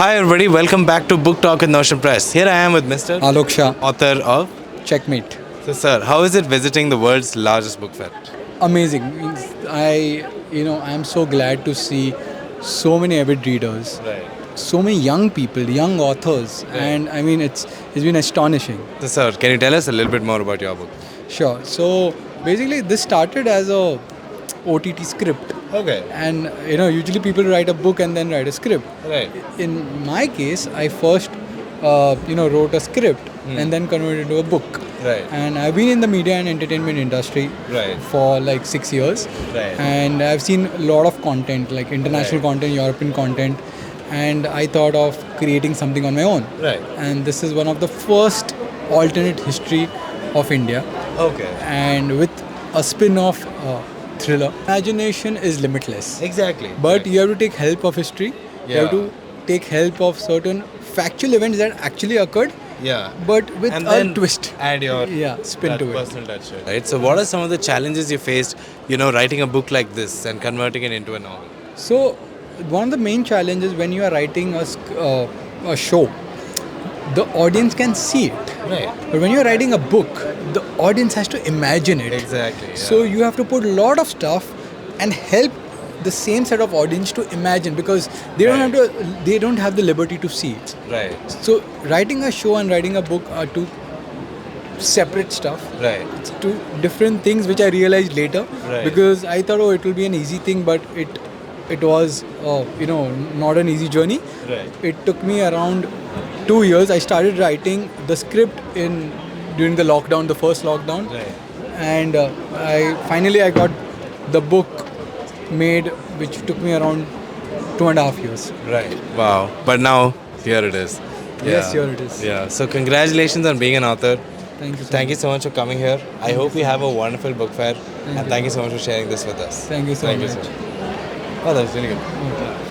Hi everybody, welcome back to Book Talk with Notion Press. Here I am with Mr. Alok Shah, author of. checkmate. So sir, how is it visiting the world's largest book fair? Amazing. Means I am so glad to see so many avid readers, Right. so many young people, young authors, Right. and I mean it's been astonishing. So sir, can you tell us a little bit more about your book? Sure. So basically, this started as a OTT script, Okay. and usually people write a book and then write a script. Right. In my case, I first wrote a script and then converted it into a book. Right. And I've been in the media and entertainment industry Right. for like 6 years. Right. And I've seen a lot of content, like international Right. content, European content, and I thought of creating something on my own. Right. And this is one of the first alternate history of India, Okay. and with a spin-off thriller. Imagination is limitless, Exactly. but you have to take help of history. You have Yeah. to take help of certain factual events that actually occurred, Yeah. but with And a then twist. add your Spin to it. personal touch. Right. So what are some of the challenges you faced, writing a book like this and converting it into a novel? So, one of the main challenges when you are writing a show, the audience can see it. Right. But when you're writing a book, the audience has to imagine it. Exactly. Yeah. So you have to put a lot of stuff and help the same set of audience to imagine, because they don't have the liberty to see it. Right. So writing a show and writing a book are two separate stuff. Right. It's two different things which I realized later, Right. because I thought, it will be an easy thing, but it was not an easy journey. Right. It took me around 2 years. I started writing the script during the lockdown, the first lockdown, Right. and I got the book made, which took me around 2.5 years. Right. Wow. But now here it is. Yes, here it is. Yeah. So congratulations on being an author. Thank you. So Thank you much. so much for coming here. I hope you have a wonderful book fair. And you. thank you so much for sharing this with us. Thank you so Thank you much. so much. Oh, that was really good. Okay.